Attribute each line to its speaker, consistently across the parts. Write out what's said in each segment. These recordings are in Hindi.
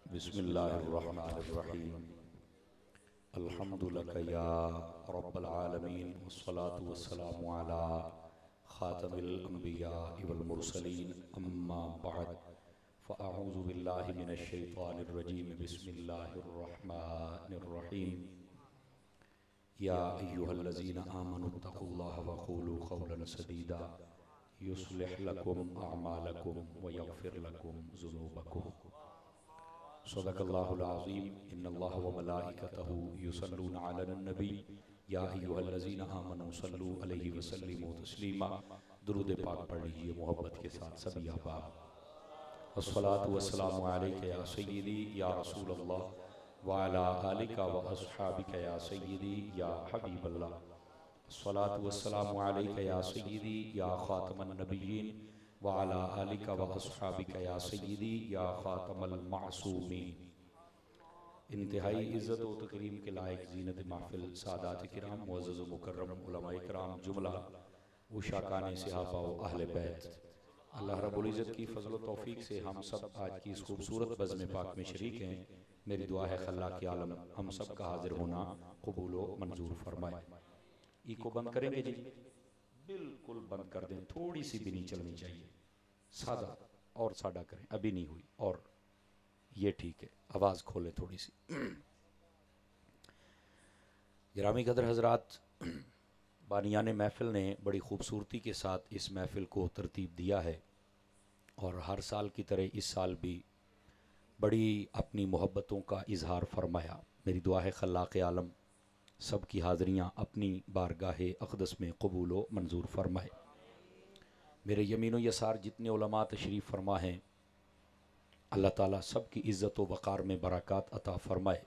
Speaker 1: बिस्मिल्लाहिर्रहमानिर्रहीम। अल्हम्दुलिल्लाह या रब्बल आलमीन वस्सलातु वस्सलामु अला खातमिल अंबिया वल मुरसलीन अम्मा बअद फ़अऊज़ु बिल्लाहि मिनश शैतानिर रजीम। बिस्मिल्लाहिर्रहमानिर्रहीम। या अय्युहल्लज़ीना आमनुत्तक़ुल्लाह वक़ूलू क़ौलन सदीदा युस्लिह लकुम अअमालकुम व यग़फिर लकुम ज़ुनूबकुम। सदक़ल्लाहुल अज़ीम। इन्नल्लाह व मलाइकतहु युसल्लूना अलन नबी या अय्युहल्लज़ीना आमनू सल्लू अलैहि व सल्लिमू तस्लीमा। दुरूद पाक पढ़ लीजिए मोहब्बत के साथ सभी अहबाब। अस्सलातु वस्सलामु अलैका या सय्यदी या रसूलल्लाह व अला आलिका व अस्हाबिका या सय्यदी या हबीबल्लाह। अस्सलातु वस्सलामु अलैका या सय्यदी या खातमन नबिय्यीन व अला आलिका व अस्हाबिका या सय्यदी या खातमल मासूमीन। इंतहाई इज़्ज़त व तकरीम के लायक ज़ीनत महफ़िल सादात किराम मुअज़्ज़ज़ व मुकर्रम उलमाए किराम जुमला उशाकान सहाबा व अहले बैत, अल्लाह रब्बुल इज़्ज़त की फ़ज़ल व तौफ़ीक़ से हम सब आज की इस खूबसूरत बज़्म पाक में शरीक हैं। मेरी दुआ है खल्लाक़ आलम हम सब का हाज़िर होना कबूल व मंजूर फरमाए। इको बंद करेंगे जी, बिल्कुल बंद कर दें, थोड़ी सी भी नहीं चलनी चाहिए। सादा और सादा करें, अभी नहीं हुई, और ये ठीक है, आवाज़ खोलें थोड़ी सी। गिरामी कदर हज़रात, बानियान महफ़िल ने बड़ी ख़ूबसूरती के साथ इस महफ़िल को तरतीब दिया है और हर साल की तरह इस साल भी बड़ी अपनी मोहब्बतों का इजहार फरमाया। मेरी दुआ है खल्लाक़ आलम सब की हाज़रियाँ अपनी बारगाह अक़दस में कबूल व मंजूर फरमाए। मेरे यमीन व यसार जितने उलमा तशरीफ़ फरमा हैं, अल्लाह ताला सब की इज़्ज़त व वक़ार में बरक़ात अता फ़रमाए।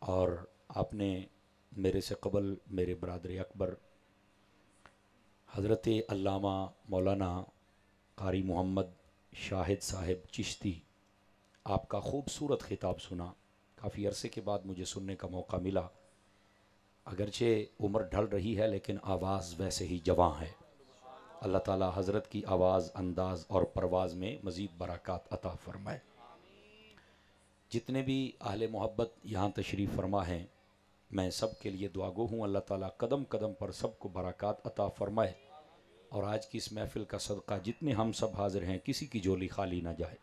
Speaker 1: और आपने मेरे से कबल मेरे बरादर अकबर हज़रत अल्लामा मौलाना कारी मोहम्मद शाहिद साहिब चिश्ती आपका ख़ूबसूरत ख़िताब सुना। काफ़ी अरसे के बाद मुझे सुनने का मौका मिला। अगरचे उम्र ढल रही है लेकिन आवाज़ वैसे ही जवां है। अल्लाह ताला हज़रत की आवाज़, अंदाज़ और परवाज़ में मज़ीद बरक़ात अता फ़रमाए। जितने भी अहले मोहब्बत यहाँ तशरीफ़ फरमा हैं, मैं सब के लिए दुआगो हूँ। अल्लाह ताला कदम कदम पर सबको बरक़ात अता फ़रमाए और आज की इस महफ़िल का सदका जितने हम सब हाज़िर हैं किसी की झोली खाली ना जाए।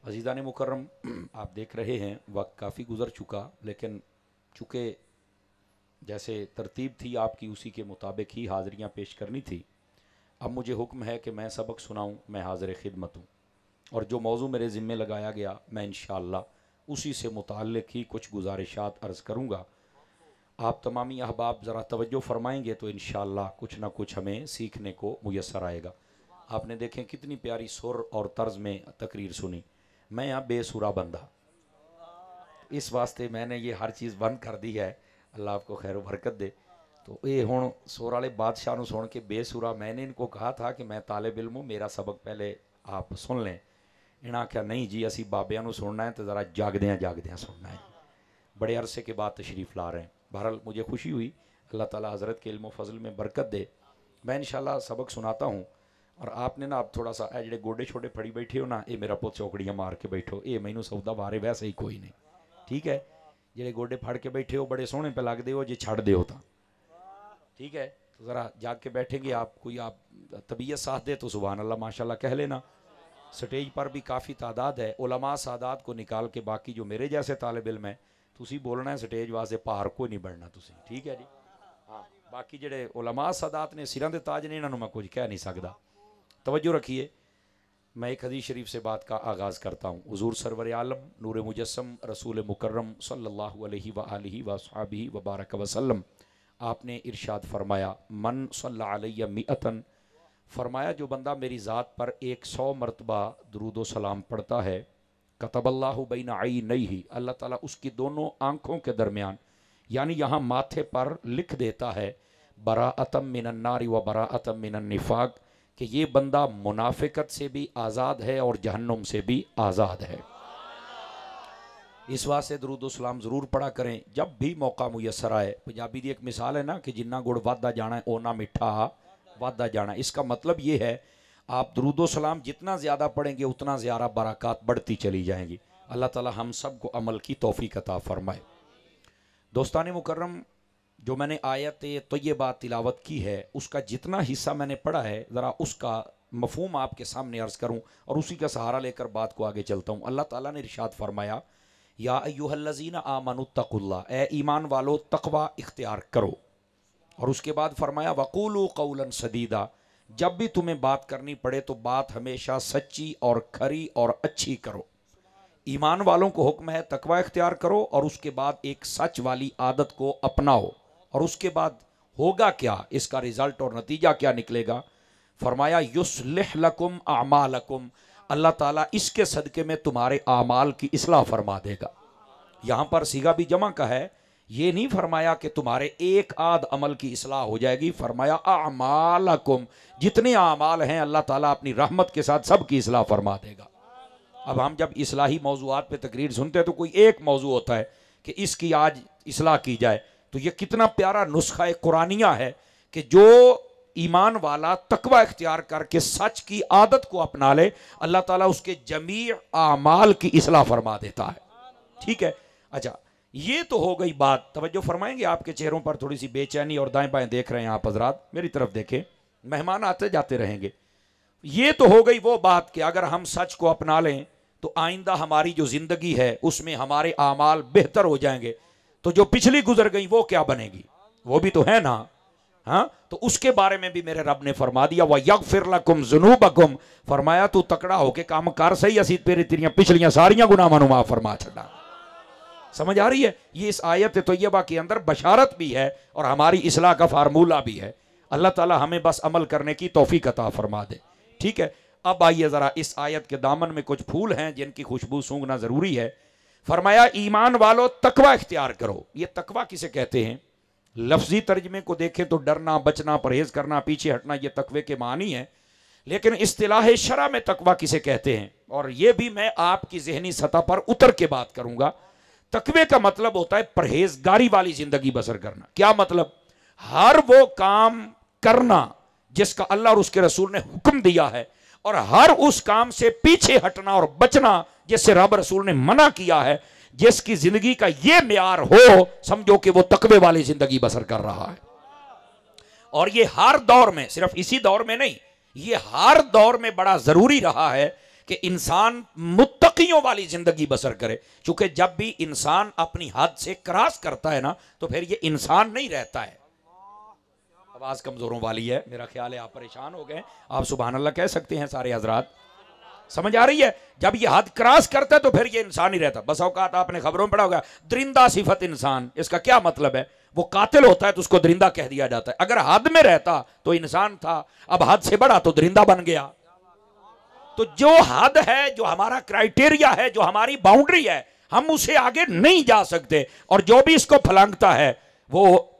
Speaker 1: अज़ीज़ान मुकर्रम, आप देख रहे हैं वक्त काफ़ी गुज़र चुका, लेकिन चूँकि जैसे तरतीब थी आपकी उसी के मुताबिक ही हाज़िरियाँ पेश करनी थी। अब मुझे हुक्म है कि मैं सबक सुनाऊँ, मैं हाज़िर ख़िदमत हूँ और जो मौजू मेरे ज़िम्मे लगाया गया मैं इंशाअल्लाह उसी से मुताल्लिक़ ही कुछ गुज़ारिशात अर्ज़ करूँगा। आप तमामी अहबाब ज़रा तवज्जो फ़रमाएँगे तो इंशाअल्लाह कुछ ना कुछ हमें सीखने को मुयस्सर आएगा। आपने देखें कितनी प्यारी सुर और तर्ज़ में तकरीर सुनी। मैं यहाँ बेसुरा बंदा, इस वास्ते मैंने ये हर चीज़ बंद कर दी है। अल्लाह आपको खैर बरकत दे। तो ये हुण सुर वाले बादशाह नूं सुन के बेसुरा, मैंने इनको कहा था कि मैं तालिब इल्म हूँ, मेरा सबक पहले आप सुन लें। इन्हें आख्या नहीं जी असी बाबियां नूं सुनना है तो ज़रा जागद्यां सुनना है। बड़े अरसे के बाद तशरीफ़ ला रहे हैं। बहरहाल मुझे खुशी हुई, अल्लाह ताला हज़रत के इल्म फ़ज़ल में बरकत दे। मैं इंशाअल्लाह सबक सुनाता हूँ और आपने ना आप थोड़ा सा ए जेडे गोडे छोटे फड़ी बैठे हो ना, ये मेरा पुत चौकड़ियाँ मार के बैठो, ये मैनू सौदा बारे वैसे ही कोई नहीं, ठीक है। जेडे गोडे फड़ के बैठे हो बड़े सोहने पे लगते हो, जे छड़ दो तो ठीक है। तो ज़रा जाग के बैठेंगे आप, कोई आप तबीयत साथ दे तो सुभान अल्लाह माशाल्लाह कह लेना। स्टेज पर भी काफ़ी तादाद है, उलमा सादात को निकाल के बाकी जो मेरे जैसे तालिब इल्म है तुसी बोलना है स्टेज वास्ते, भार को नहीं बढ़ना तुसी, ठीक है जी। हाँ, बाकी जेडे उलमा सादात ने सिरां दे ताज ने, इन्होंने मैं कुछ कह नहीं सकता। तवज्जो रखिए, मैं एक हदीस शरीफ से बात का आगाज़ करता हूँ। हुज़ूर सरवर आलम नूर मुजस्सम रसूल मुकर्रम सल्लल्लाहु अलैहि व आलिहि व अस्हाबिहि व बारक वसल्लम, आपने इरशाद फरमाया मन सल्ला अलैया मिअतन, फरमाया जो बंदा मेरी ज़ात पर 100 मरतबा दुरूद व सलाम पढ़ता है, कतबल्लाहु बैना ऐनैहि, अल्लाह ताला उसकी दोनों आँखों के दरमियान यानी यहाँ माथे पर लिख देता है बराअतम मिनन नारी व बराअतम मिनन निफाक, कि ये बंदा मुनाफिकत से भी आज़ाद है और जहन्नुम से भी आज़ाद है। इस वास्ते दरूद सलाम ज़रूर पढ़ा करें जब भी मौका मुयसर आए। पंजाबी की एक मिसाल है ना कि जिन्ना गुड़ वादा जाना है ओना मिठा वादा जाना। इसका मतलब ये है आप दरूद सलाम जितना ज़्यादा पढ़ेंगे उतना ज़्यादा बरक़ात बढ़ती चली जाएंगी। अल्लाह ताला हम सब को अमल की तौफीक अता फरमाए। दोस्तान मुकर्रम, जो मैंने आयत तय्यबा तिलावत की है उसका जितना हिस्सा मैंने पढ़ा है ज़रा उसका मफ़हूम आपके सामने अर्ज़ करूँ और उसी का सहारा लेकर बात को आगे चलता हूँ। अल्लाह ताला ने इरशाद फरमाया, या अय्युहल्लज़ीना आमनुत्तकुल्लाह, ए ईमान वालो तक़वा इख्तियार करो। और उसके बाद फरमाया वक़ूलू क़ौलन सदीदा, जब भी तुम्हें बात करनी पड़े तो बात हमेशा सच्ची और खरी और अच्छी करो। ईमान वालों को हुक्म है तकवा इख्तियार करो और उसके बाद एक सच वाली आदत को अपनाओ। और उसके बाद होगा क्या, इसका रिज़ल्ट और नतीजा क्या निकलेगा? फरमाया युस्लिह लकुम आमालकुम, अल्लाह ताला इसके सदक़े में तुम्हारे आमाल की इस्लाह फरमा देगा। यहाँ पर सीगा भी जमा का है, ये नहीं फरमाया कि तुम्हारे एक आध अमल की इस्लाह हो जाएगी, फरमाया आमालकुम, जितने आमाल हैं अल्लाह ताला अपनी रहमत के साथ सब की इस्लाह फरमा देगा। अब हम जब इस्लाही मौज़ूआत पे तकरीर सुनते हैं तो कोई एक मौजू होता है कि इसकी आज इस्लाह की जाए, तो ये कितना प्यारा नुस्खा कुरानिया है कि जो ईमान वाला तकवा इख्तियार करके सच की आदत को अपना ले, अल्लाह ताला उसके जमी आमाल की इस्लाह फरमा देता है। ठीक है, अच्छा ये तो हो गई बात। तवज्जो फरमाएंगे, आपके चेहरों पर थोड़ी सी बेचैनी और दाएं बाएं देख रहे हैं आप हजरात, मेरी तरफ देखें, मेहमान आते जाते रहेंगे। ये तो हो गई वो बात कि अगर हम सच को अपना लें तो आइंदा हमारी जो जिंदगी है उसमें हमारे आमाल बेहतर हो जाएंगे। तो जो पिछली गुजर गई वो क्या बनेगी, वो भी तो है ना। हाँ, तो उसके बारे में भी मेरे रब ने फरमा दिया व यगफिर लकुम ज़ुनूबकुम, फरमाया तू तकड़ा होके काम कर सही, असी तेरी तेरियां पिछलियां सारियां गुनाह मनु माफ फरमा छड़ा। समझ आ रही है? ये इस आयत तय्यबा के अंदर बशारत भी है और हमारी इस्लाह का फार्मूला भी है। अल्लाह ताला हमें बस अमल करने की तौफीक अता फरमा दे। ठीक है, अब आइए ज़रा इस आयत के दामन में कुछ फूल हैं जिनकी खुशबू सूंघना ज़रूरी है। फरमाया ईमान वालों तकवा इख्तियार करो। ये तकवा किसे कहते हैं? लफ्जी तर्जमे को देखें तो डरना, बचना, परहेज करना, पीछे हटना, ये तकवे के मानी है। लेकिन इस्तिलाह शरा में तकवा किसे कहते हैं, और ये भी मैं आपकी जहनी सतह पर उतर के बात करूंगा। तकवे का मतलब होता है परहेजगारी वाली जिंदगी बसर करना। क्या मतलब? हर वो काम करना जिसका अल्लाह और उसके रसूल ने हुक्म दिया है, और हर उस काम से पीछे हटना और बचना जिससे रब रसूल ने मना किया है। जिसकी जिंदगी का ये म्यार हो, समझो कि वो तकवे वाली जिंदगी बसर कर रहा है। और ये हर दौर में, सिर्फ इसी दौर में नहीं, ये हर दौर में बड़ा जरूरी रहा है कि इंसान मुत्तकियों वाली जिंदगी बसर करे। क्योंकि जब भी इंसान अपनी हद से क्रॉस करता है ना, तो फिर ये इंसान नहीं रहता है। आवाज कमजोरों वाली है, मेरा ख्याल है आप परेशान हो गए। आप सुभान अल्लाह कह सकते हैं सारे हजरात, समझ आ रही है? जब ये हद क्रॉस करता है तो फिर ये इंसान ही रहता। बस औकात आपने खबरों में पढ़ा होगा, दरिंदा सिफत इंसान। इसका क्या मतलब है? वो कातिल होता है तो उसको दरिंदा कह दिया जाता है। अगर हद में रहता तो इंसान था, अब हद से बड़ा तो दरिंदा बन गया। तो जो हद है, जो हमारा क्राइटेरिया है, जो हमारी बाउंड्री है, हम उसे आगे नहीं जा सकते। और जो भी इसको फलांगता है वो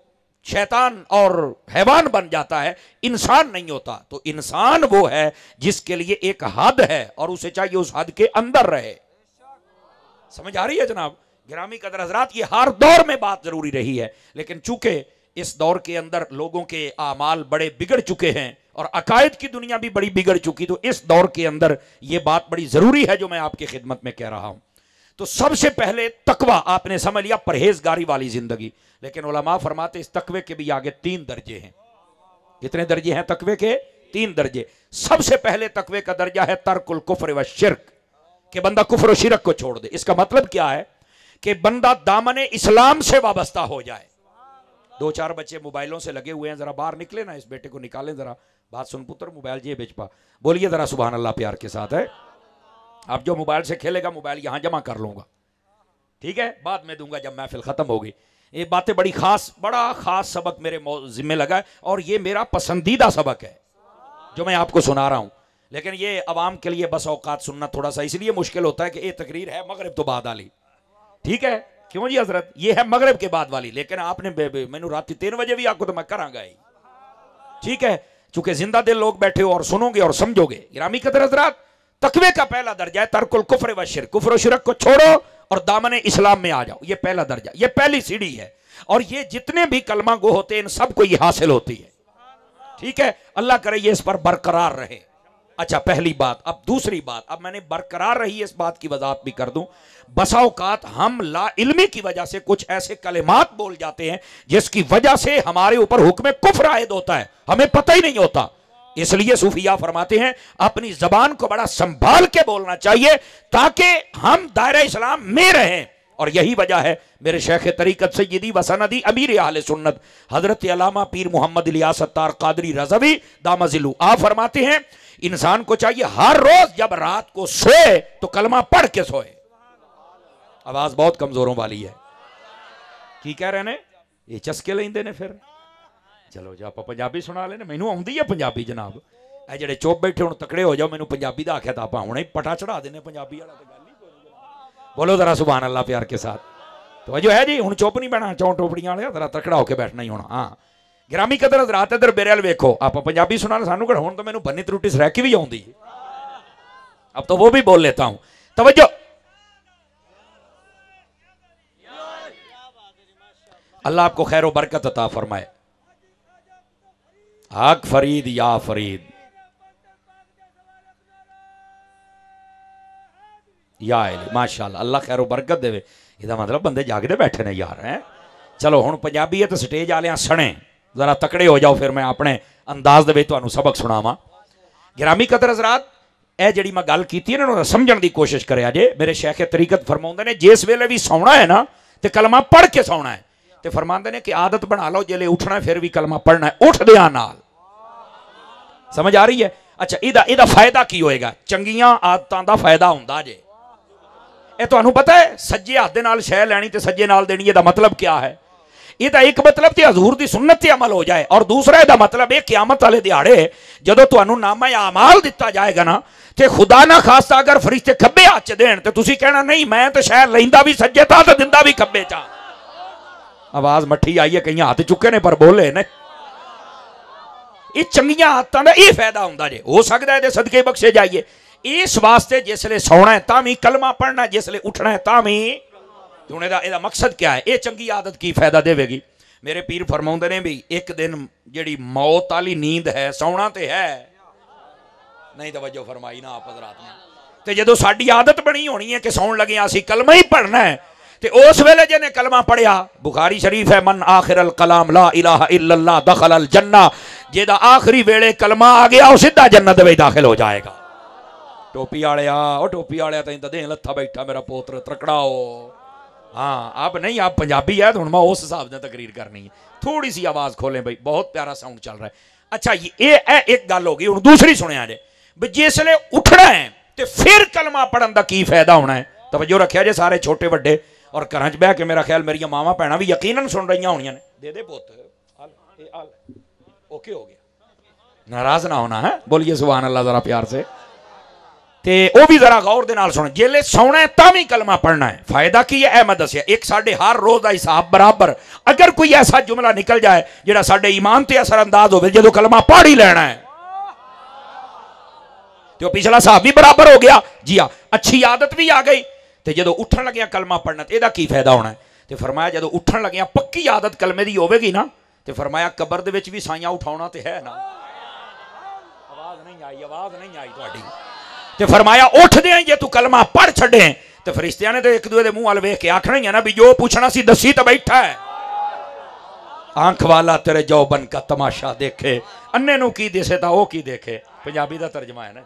Speaker 1: शैतान और हैवान बन जाता है, इंसान नहीं होता। तो इंसान वो है जिसके लिए एक हद है और उसे चाहिए उस हद के अंदर रहे। समझ आ रही है जनाब? गिरामी कदर हजरात, ये हर दौर में बात जरूरी रही है, लेकिन चूंकि इस दौर के अंदर लोगों के आमाल बड़े बिगड़ चुके हैं और अकायद की दुनिया भी बड़ी बिगड़ चुकी, तो इस दौर के अंदर यह बात बड़ी जरूरी है जो मैं आपकी खिदमत में कह रहा हूं। तो सबसे पहले तकवा आपने समझ लिया, परहेजगारी वाली जिंदगी। लेकिन उलमा फरमाते इस तकवे के भी आगे 3 दर्जे हैं। कितने दर्जे हैं तकवे के? 3 दर्जे। सबसे पहले तकवे का दर्जा है तर्कुल कुफ्र व शिर्क, कि बंदा कुफ्र और शिरक को छोड़ दे। इसका मतलब क्या है? कि बंदा दामने इस्लाम से वाबस्ता हो जाए। 2-4 बच्चे मोबाइलों से लगे हुए हैं, जरा बाहर निकले ना, इस बेटे को निकालें जरा। बात सुन पुत्र, मोबाइल जे बेच पा, बोलिए जरा सुभान अल्लाह प्यार के साथ है। अब जो मोबाइल से खेलेगा, मोबाइल यहां जमा कर लूंगा, ठीक है, बाद में दूंगा जब महफिल खत्म होगी। ये बातें बड़ी खास, बड़ा खास सबक मेरे जिम्मे लगा है और ये मेरा पसंदीदा सबक है जो मैं आपको सुना रहा हूं। लेकिन ये अवाम के लिए बस औकात सुनना थोड़ा सा इसलिए मुश्किल होता है कि ये तकरीर है मगरिब तो बाद वाली, ठीक है? क्यों जी हजरत? ये है मगरिब के बाद वाली, लेकिन आपने मैनू रात 3 बजे भी आपको तो मैं करांगा ही, ठीक है? चूंकि जिंदा दिल लोग बैठे हो और सुनोगे और समझोगे। गिरामी कदर हजरात, तकवे का पहला दर्जा है तर्कुल कुफ्र व शिर्क, कुफ्र और शिरक को छोड़ो और दामने इस्लाम में आ जाओ। ये पहला दर्जा, ये पहली सीढ़ी है। और ये जितने भी कलमा गो होते हैं इन सबको ये हासिल होती है, ठीक है? अल्लाह करे ये इस पर बरकरार रहे। अच्छा पहली बात। अब दूसरी बात, अब मैंने बरकरार रही इस बात की वजाहत भी कर दूं, बसा औकात हम ला इल्मी की वजह से कुछ ऐसे कलिमात बोल जाते हैं जिसकी वजह से हमारे ऊपर हुक्म कुफ्र आयद होता है, हमें पता ही नहीं होता। इसलिए सूफिया फरमाते हैं अपनी जबान को बड़ा संभाल के बोलना चाहिए ताकि हम दायरा इस्लाम में रहें। और यही वजह है मेरे शेख तरीकत सय्यदी व सनदी अमीर अहले सुन्नत हजरत अल्लामा पीर मोहम्मद इलियास अत्तार कादरी रज़वी दामजिलु आप फरमाते हैं इंसान को चाहिए हर रोज जब रात को सोए तो कलमा पढ़ के सोए। आवाज बहुत कमजोरों वाली है, की कह रहे ने ये चस्के लेंदे ने। फिर चलो जी आप पंजाबी सुना लेने, मैनू आउंदी है पंजाबी जनाब। ए जेड़े चुप बैठे हुण तकड़े हो जाओ, मैनू पंजाबी दा आख्या तां आपां हुणे पटा चढ़ा देने पंजाबी वाला ते गल ही कोई। बोलो जरा सुभान अल्लाह प्यार के साथ। तो जो है जी हुण चुप नहीं बैठना, चौं टोपड़ियां वाले जरा तकड़ा होकर बैठना ही होना। हाँ गिरामी कदर हज़रात इधर मेरे वाल वेखो, आप पंजाबी सुना सानू कड़ हुण तो मैनू बन्नी त्रुटी सरैकी भी आउंदी है, अब तो वो भी बोल लेता हूं। तवज्जो, अल्लाह आपको खैर बरकत अता फरमाए। आग फरीद या फरीद या माशाअल्लाह, अल्लाह खैर बरकत देवे। इसका मतलब बंदे जागते बैठे ने यार हैं। चलो हुण पंजाबी है तो स्टेज वाले सने जरा तकड़े हो जाओ, फिर मैं अपने अंदाज दे तुहानू सबक सुनावां। गिरामी कदर हज़रात ए जिहड़ी मैं गल कीती है ना समझण दी कोशिश करिया जे। मेरे शेख तरीकत फरमाउंदे ने जिस वेले भी सौना है ना तो कलमा पढ़ के सौना है। तो फरमाते ने कि आदत बना लो जिले उठना है फिर भी कलमा पढ़ना है उठदियां नाल। समझ आ रही है? अच्छा इहदा फायदा की होएगा? चंगियां आदतां दा फायदा हुंदा जे। ਇਹ ਤੁਹਾਨੂੰ पता है सज्जे हाथ दे नाल शै लैनी ते सज्जे नाल देनी, ਇਹਦਾ मतलब क्या है? ਇਹਦਾ एक मतलब तो हजूर की सुन्नत ते अमल हो जाए, और दूसरा ਇਹਦਾ मतलब ये क्यामत वाले दिहाड़े जदों ਤੁਹਾਨੂੰ नामा आमाल दिता जाएगा ना तो खुदा ना खास्ता अगर फरिश्ते खब्बे हाथ च देण ते तुसीं कहना नहीं मैं तो शै लैंदा भी सज्जे ता ते दिंदा भी खब्बे चा। आवाज मट्ठी आई है, कई हाथ चुके ने पर बोले ने। ये चंगियां आदतां दा ये फायदा हुंदा जे, हो सकदा है सदके बख्शे जाइए। इस वास्ते जिसले सौना है तां भी कलमा पढ़ना, जिसले उठना है तां भी। हुण इहदा मकसद क्या है? ये चंगी आदत की फायदा देवेगी? मेरे पीर फरमाउंदे ने भी एक दिन जिहड़ी मौत वाली नींद है सौना तो है नहीं, तवज्जो फरमाई ना आप हज़रात ने। तो जदों साडी आदत बनी होनी है कि सौण लगे असीं कलमा ही पढ़ना है, तो उस वेले जिहने कलमा पढ़िया, बुखारी शरीफ है मन आखिरल कलाम ला इलाहा इल्लल्लाह दखलल जन्ना, जेदा आखिरी वेले कलमा आ गया वो सीधा जन्नत में दाखिल हो जाएगा। टोपी वालिया ओ टोपी वालिया तैं तां दें लत्था बैठा मेरा पोत्र तकड़ा हो। हाँ अब नहीं, आप पंजाबी है तो हुण मैं उस हिसाब से तकरीर करनी है। थोड़ी सी आवाज़ खोलें भाई, बहुत प्यारा साउंड चल रहा है। अच्छा ये एक गल हो गई। हुण दूसरी सुनिया जे भी जिसले उठना है तो फिर कलमा पढ़न का की फायदा होना है। तवज्जो रखिया जे सारे छोटे बड़े, और घर च बह के मेरा ख्याल मेरिया मावां भैणां भी यकीनन सुन रही होनियां ने। दे पुत ओके हो गया, नाराज ना होना है, बोलिए सुभान अल्लाह जरा प्यार से। ते वो भी जरा गौर दे नाल सुन, जेले सौना है तां भी कलमा पढ़ना है। फायदा की है मैं दसिया, एक साडे हर रोज का हिसाब बराबर। अगर कोई ऐसा जुमला निकल जाए जिहड़ा साडे ईमान ते असरअंदाज होवे, जदों कलमा पढ़ ही लेना है तो पिछला हिसाब भी बराबर हो गया जी। हाँ अच्छी आदत भी आ गई। तो जदों उठन लगे कलमा पढ़ना तो यदा की फायदा होना है? तो फरमाया जदों उठन लगे पक्की आदत कलमे की होगी ना, तो फरमाया कबर दे विच भी साइयां उठाउणा तो है ना। आवाज नहीं आई, आवाज नहीं आई तुहाडी। तो फरमाया उठदे जे तू कलमा पढ़ छड़े तो फरिश्तियां ने तो एक दूसरे के मुंह वाल वेख के आखना ही है ना भी जो पूछना सी दसी तो बैठा है। आंख वाला तेरे जौबन का तमाशा देखे, अन्ने नू की दिसे ता वो की देखे। पंजाबी का तर्जमा है ना।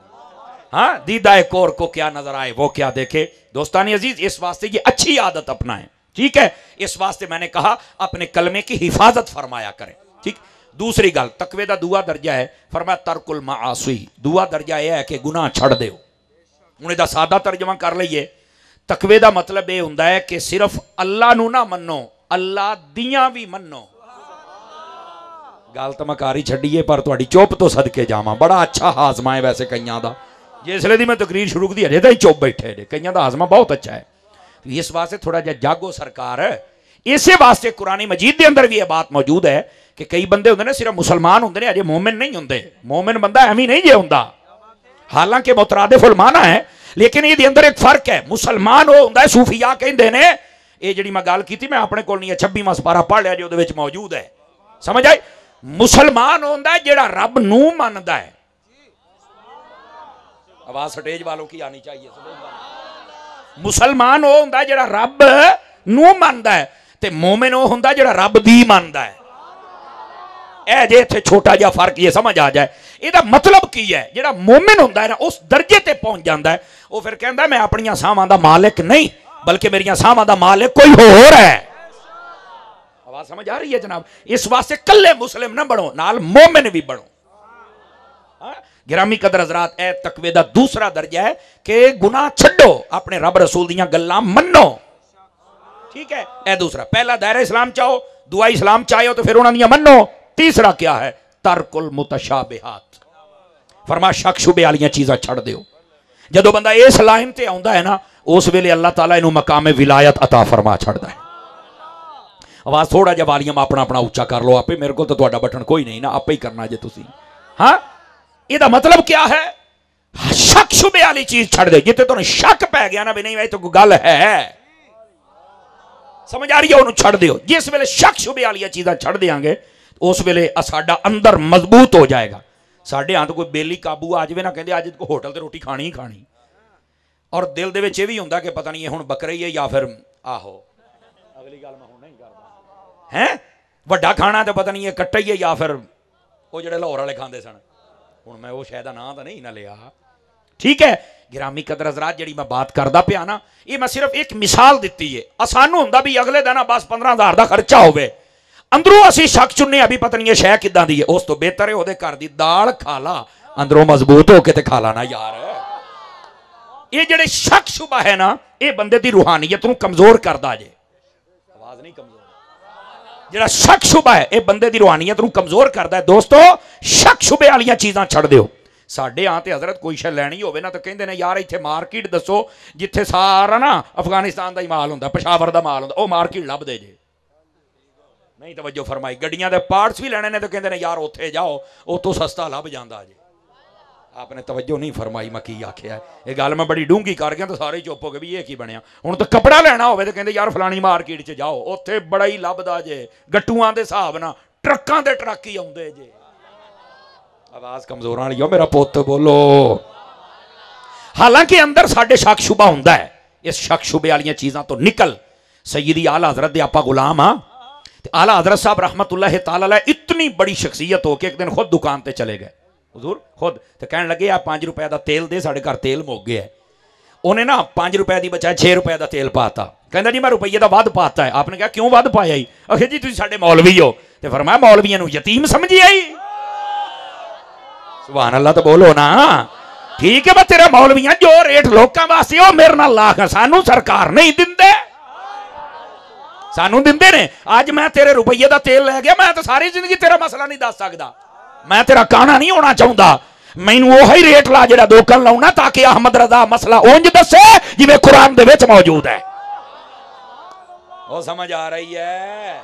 Speaker 1: हाँ दीदाए कोर को क्या नजर आए वो क्या देखे। दोस्तानी अजीज इस वास्ते ये अच्छी आदत अपनाएं, ठीक है। इस वास्ते मैंने कहा अपने कलमे की हिफाजत फरमाया करें, ठीक। दूसरी गल तकवे दा दुआ दर्जा है, फरमाया तरकुल माआसी, दुआ दर्जा यह है कि गुनाह छड़ दो। हुण इहदा सादा तर्जमा कर लईए, तकवे दा मतलब यह हुंदा है कि सिर्फ अल्लाह नू ना मन्नो, अल्लाह दियां भी मन्नो। गल तो मैं कार ही छड्डी है पर तुहाडी चुप तो सदके जावां। बड़ा अच्छा हाजमा है वैसे कईयां दा, जिसले दी मैं तकरीर शुरू की अजे तो ही चुप बैठे ने, कईयां दा हाजमा बहुत अच्छा है। इस वास्ते थोड़ा जिहा जागो सरकार। इसे वास्ते कुरानी मजीद के अंदर भी यह बात मौजूद है कि कई बंदे होंदे ने सिर्फ मुसलमान होंदे ने, अजे मोमिन नहीं होंदे। मोमिन बंदा एवं नहीं जे होंदा, हालांकि मुतरादिफ माना है, लेकिन ये अंदर एक फर्क है। मुसलमान वो होंदा है, सूफिया कहंदे ने, ये जिहड़ी मैं गल कीती मैं अपने कोल नहीं 26वां सपारा पढ़ लिया जो उहदे विच मौजूद है, समझ आई। मुसलमान होंदा है जिहड़ा रब नूं मनदा है। आवाज स्टेज वालों की आनी चाहिए। मुसलमान वो हुंदा जिहड़ा रब नूं मनदा है ते मोमिन वो हुंदा जिहड़ा रब दी मनदा है। ए जे इत्थे छोटा जिहा फर्क ये समझ आ जाए, ਇਹਦਾ मतलब की है, ਜਿਹੜਾ मोमिन ਹੁੰਦਾ है ना उस दर्जे ते पहुंच जाता है, वो फिर कहता मैं अपनी साहां दा मालिक नहीं बल्कि मेरिया साहां दा मालिक कोई होर है। आवाज समझ आ रही है जनाब? इस वास्ते कल्ले मुस्लिम ना बनो, नाल मोमिन भी बनो। गिरामी कदर हजरात, ए तकवे दा दूसरा दर्जा है कि गुनाह छड्डो, अपने रब रसूल दियां गल्लां मन्नो। ठीक है, ए दूसरा। पहला दायरा इस्लाम चाहो, दुआ इस्लाम चाहो तो फिर उन्हां दियां मन्नो। तीसरा क्या है? तरकुल मुतशाबिहात, फरमा शक शुबे वाली चीज़ां छड़ दियो। जदों बंदा इस लाइन ते आउंदा है ना, उस वेले अल्लाह ताला इनू मकामे विलायत अता फरमा छड़दा है। आवाज थोड़ा जिहा वॉल्यूम अपना अपना उच्चा कर लो आपे, मेरे को तो तुहाडा बटन कोई नहीं ना, आपे ही करना जे तुसीं। हाँ, ਇਹਦਾ मतलब क्या है? शक शुबे वाली चीज छड़ दे। जिथे तुहानू शक पै गया ना भी नहीं भाई तो कोई गल है, समझ आ रही है, उन्होंने छड़ दियो। जिस वेले शक शुबे वाली चीज़ां छड़ देंगे उस वेले साडा अंदर मजबूत हो जाएगा। साडे हाथ कोई बेली काबू आ जाए ना, कहते अज होटल ते रोटी खानी ही खानी, और दिल दे विच ये भी हुंदा कि पता नहीं ये हुण बकरे ही है या फिर आहो अगली गल मैं हुण नहीं करदा है, वड्डा खाना तो पता नहीं ये कट्टा ही है या फिर वो जिहड़े लाहौर वाले खांदे सन। हुण मैं वो शायद नाम तो नहीं ना लिया। ठीक है, गिरामी कदर हजरात, जिहड़ी मैं बात करदा पिया ना, ये मैं सिर्फ एक मिसाल दित्ती है। सानू हुंदा भी अगले दिन बस 15,000 का खर्चा होवे, अंदरों असी शक चुने अभी पता नहीं ये शह किदां दी है। उस तो बेहतर है ओहदे घर दी दाल खा ला, अंदरों मजबूत होके ते खा लाना यार। ये जिहड़े शक शुबा है ना, ये बंदे दी रूहानियत नूं कमजोर करदा जे। आवाज नहीं कमजोर, जिहड़ा शक शुबा है ये बंदे दी रूहानियत नूं कमजोर करदा है। दोस्तों, शक शुबे वाली चीज़ां छड़ दिओ। साडे हाँ ते हजरत कोई शै लैनी होवे ना तो कहंदे ने यार इत्थे मार्केट दसो जिथे सारा ना अफगानिस्तान का ही माल हुंदा, पेशावर का माल हुंदा, वो मार्केट लभ दे जे। नहीं तवज्जो फरमाई। गड्डियां दे पार्ट्स भी लैणे ने तो कहंदे ने यार उत्थे जाओ, उतों सस्ता लभ जांदा जे। आपने तवज्जो नहीं फरमाई, मैं की आख्या। ये गल मैं बड़ी डूंगी कर गया तो सारे चुप हो गए भी ये की बनया। हुण तो कपड़ा लैना होवे तो कहंदे यार फलानी मार्केट च जाओ, उत्थे बड़ा ही लभदा जे, गट्टूआं दे हिसाब नाल ट्रक्कां दे ट्रक ही आउंदे जे। आवाज कमजोर वाली हो मेरा पुत, बोलो। हालांकि अंदर साडे शक शुबा हुंदा है, इस शक शुबे वाली चीज़ां तो निकल। सैयदी आला हजरत दे आपा गुलाम हाँ, आला हजरत साहब रहमतुल्लाह तआला अलैह इतनी बड़ी शख्सियत हो के एक दिन खुद दुकान ते चले गए, हुजूर खुद, तो कहने लगे आप 5 रुपए का तेल दे, साढ़े घर तेल मुक गया है। उन्हें ना 5 रुपए की बजाय 6 रुपए का तेल पाता। कहना जी मैं रुपये का वध पाता है। आपने कहा क्यों वध पाया? आखिर जी तुम साडे मौलवी हो। तो फरमाया मौलवियों को यतीम समझी आई। सुभान अल्लाह तो बोलो ना। ठीक है, मैं तेरा मौलवियां जो रेट लोगों वास्ते हो मेरे नाल लाख, सानू सरकार नहीं दिंदे, सानू दिंदे ने। अज मैं तेरे रुपये का तेल लै गया, मैं तो सारी जिंदगी तेरा मसला नहीं दस सकता, मैं तेरा काना नहीं होना चाहता। मैनू वही रेट ला जिहड़ा दोकन लाउना, ताकि अहमद रजा मसला उंज दसे जिवें कुरान दे विच मौजूद है। वो समझ आ रही है?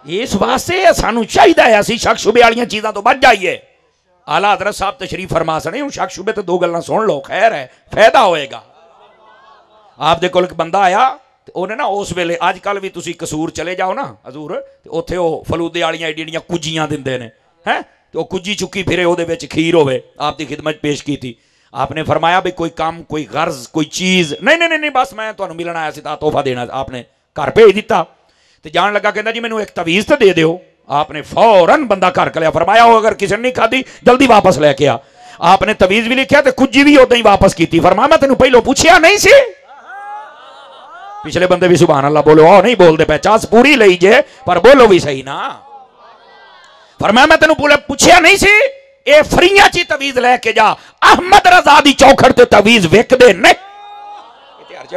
Speaker 1: इस वास्ते सानू चाहिए है असीं शक शुबे वाली चीज़ों तो बच जाइए। आला हज़रत साहब तशरीफ फरमा सने। हुण शक शुबे तो 2 गल्लां सुन लो, खैर है, फायदा होएगा। आप दे कोल एक बंदा आया ते उन्हें ना उस वेले, अजकल भी तुसीं कसूर चले जाओ ना हजूर, ते उत्थे वो फलूदे वालियां एडी एडियां कुज्जियां दिंदे ने हैं, तो कुज्जी चुकी फिरे उहदे विच खीर होवे, आप दी खिदमत पेश की थी। आपने फरमाया भी कोई काम, कोई गर्ज, कोई चीज़? नहीं नहीं नहीं, बस मैं तुहानू मिलन आया सी, तोहफा देना। आपने घर भेज दिता ते जान लगा, कहंदा जी मैनू एक तवीज़ तो दे दिओ। आपने फौरन बंदा घर कलिया, फरमाया हो अगर किसी ने नहीं खाधी जल्दी वापस लैके आ। आपने तवीज़ भी लिखा तो कुज्जी भी उदा ही वापस की। फरमाया मैं तेनू पहलों पूछया नहीं सी? पिछले बंदे भी सुभान अल्लाह बोलो, ओ नहीं बोलते पे, चास पूरी लई जे पर बोलो भी सही ना। फरमाया मैं तेनू पूछया नहीं सी, ए फ्रीयां ची तवीज़ लैके जा। अहमद रजा दी चौखट ते तवीज़ विकदे ने,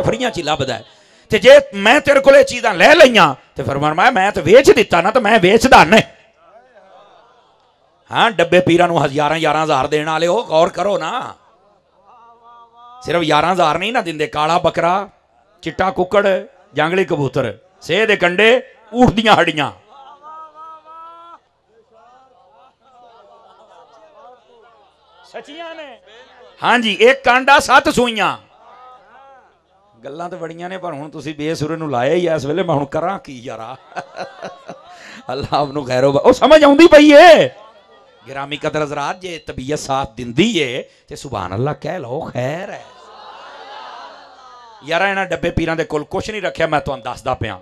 Speaker 1: फ्रीयां ची लभदा है। ते जे मैं तेरे को चीज़ां लै लईयां ते फरमाया मैं तो वेच दिता ना, तो मैं वेचदा नहीं। हाँ, डब्बे पीरां नूं 11,000 देने वाले हो, गौर करो ना। सिर्फ 11,000 नहीं ना दिंदे, काला बकरा, चिट्टा कुक्कड़, जंगली कबूतर, सेह दे कंडे, ऊठ दियां हड्डियां। सचियां ने। हाँ जी, एक कांडा 7 सूइयां। गल्लां तो बड़ियां ने, पर हुण तुसीं बेसुरे नूं लाया ही इस वेले, मैं हुण करां की यारा। अल्लाह आपनूं खैर हो, समझ आउंदी पई है। गिरामी कदर हज़रात जे तबीयत साथ दिंदी है तो सुभान अल्लाह कह लो, खैर है। यार इन्होंने डब्बे पीरां दे कोल कुछ नहीं रखा, मैं तुहानूं दसदा पिया।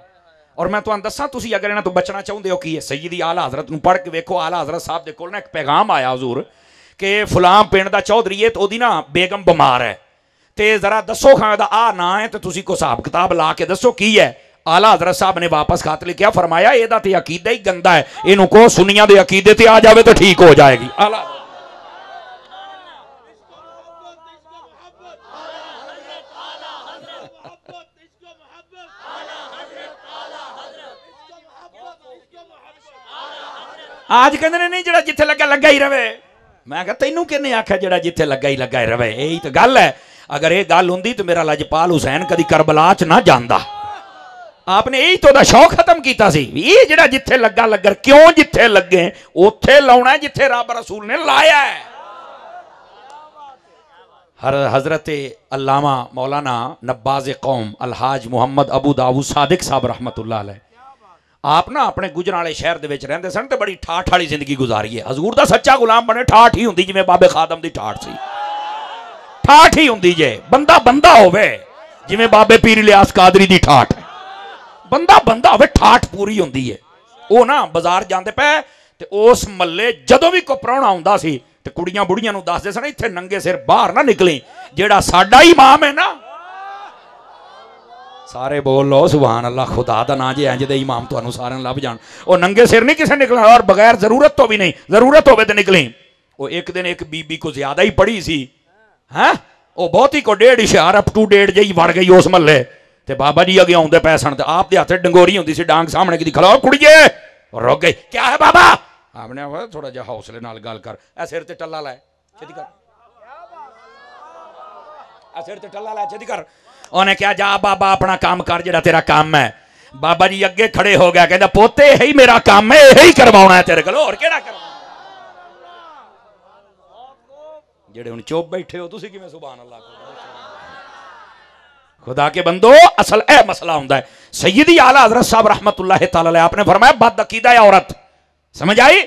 Speaker 1: और मैं तुहानूं दसां, तुसीं अगर इन्हां तो बचना चाहुंदे हो कि सैयदी आला हज़रत नूं पढ़ के वेखो। आला हज़रत साहब दे कोल ना एक पैगाम आया हजूर कि फलां पिंड दा चौधरी है तो ओदी ना बेगम बीमार है, तो जरा दसो खां दा आ ना है, तो तुसीं कोई हिसाब किताब ला के दसो की है। आला हज़रत साहब ने वापस खत लिखा, फरमाया एदा ते अकीदा ही गंदा है, इनू को सुनिया दे अकीदे ते आ जावे तो ठीक हो जाएगी। आला आज कहते नहीं जरा जिथे लगा लगा ही रवे। मैं कहा तैनू किन्ने आख्या जरा जिथे लगा ही रवे, यही तो गल है। अगर ये गल होंदी तो मेरा लजपाल हुसैन कदी करबला च ना जांदा। आपने यही तो शौक खत्म किया सी, ये जरा जिथे लगा लगर, क्यों जिथे लगे उथे लाउना जिथे रब रसूल ने लाया है। हर हजरत अल्लामा मौलाना नब्बाज कौम अलहाज मुहम्मद अबू दाऊद सादिक साहब रहमतुल्लाह अलैह, आप ना अपने गुजराले शहर दे विच रहिंदे सन ते बड़ी ठाठ वाली जिंदगी गुजारी है। हजूर दा सच्चा गुलाम बने ठाठ ही हुंदी, जिवें बाबे खादम दी ठाठ सी। ठाठ ही हुंदी जे बंदा बंदा होवे, जिवें बाबे पीर इलियास कादरी दी ठाठ है। बंदा बंदा होवे, ठाठ पूरी हुंदी है। वो ना बाजार जांदे पे ते उस महल्ले जदों भी कोई प्राहुणा आउंदा सी ते कुड़ियां बुढ़ियां नूं दसदे सन, इत्थे नंगे सिर बाहर ना निकली, जेड़ा साडा इमाम है ना। सारे बोल लो सुभान अल्लाह। खुदा दा नाम जे इंज दे इमाम तुहानूं सारे लभ जाण। वो नंगे सिर नहीं किसे निकलना, और बगैर जरूरत तो भी नहीं, जरूरत होवे तो निकली। वो एक दिन एक बीबी को ज्यादा ही पढ़ी सी, हैं वो बहुत ही को डेढ़ इशार अप टू डेट जी वड़ गई उस महल्ले। ते बाबा जी अगे आउंदे पै सन, आप दे हत्थ डंगोरी हुंदी सी, डांग सामने की खलो कुड़िए, रुक गई। क्या है बाबा? आपने थोड़ा जिहा हौसले नाल गल कर, ए सिर ते टल्ला लै छेती कर, ए सिर ते टल्ला लै छेती कर। उन्हें क्या, जा बाबा अपना काम कर, जेड़ा तेरा काम है। बाबा जी अगे खड़े हो गया, कहता पोते यही मेरा काम है, यही करवाना है तेरे को, और केड़ा करवाना। जेड़े हुण चुप बैठे हो तुसीं किवें सुभान अल्लाह। खुदा के बंदो, असल ए मसला हुंदा है। सैयदी आला हज़रत साहब रहमतुल्लाह तआला अलैह आपने फरमाया बद अकीदा है औरत, समझ आई,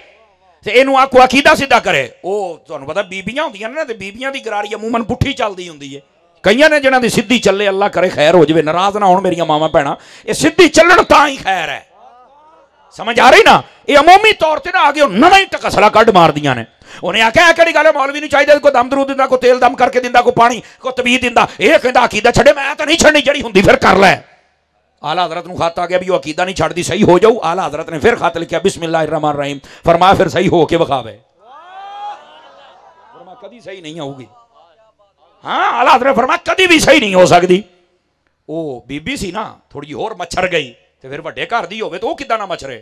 Speaker 1: ते इनू आखो अकीदा सीधा करे। ओ तुहानूं पता बीबियां हुंदियां ने, ते बीबियां दी गरारी अमूमन पुट्ठी चलदी हुंदी है। कईयां ने जिन्हां दी सिद्धी चले, अल्लाह करे खैर हो जाए, नाराज ना होण मेरियां मावां भैणां, ये सिद्धी चलण तां ही खैर है। समझ आ रही ना? ये अमूमी तौर पर ना आगे नवां ही टकसला कढ मारदियां ने। उन्हें आख्या कि गल मौलवी नहीं चाहिए, कोई दम दरूद दिंदा, कोई तेल दम करके दिंदा, कोई पानी, कोई तबीयत दिंदा, ये कहता अकीदा छड़े, मैं तो नहीं छड़नी, जड़ी हुंदी फिर कर लै। आला हज़रत नूं खत आ गया भी वो अकीदा नहीं छड़दी, सही हो जाऊ। आला हज़रत ने फिर खत लिखा बिस्मिल्लाहिर्रहमानिर्रहीम, फरमाया फिर सही हो के विखावे, कदी सही नहीं होगी। हाँ, आला हज़रत ने फरमाया कदी भी सही नहीं हो सकती। वो बीबी सी ना थोड़ी होर मच्छर गई, तो फिर वड्डे घर दी होवे तो वो किदां ना मच्छरे।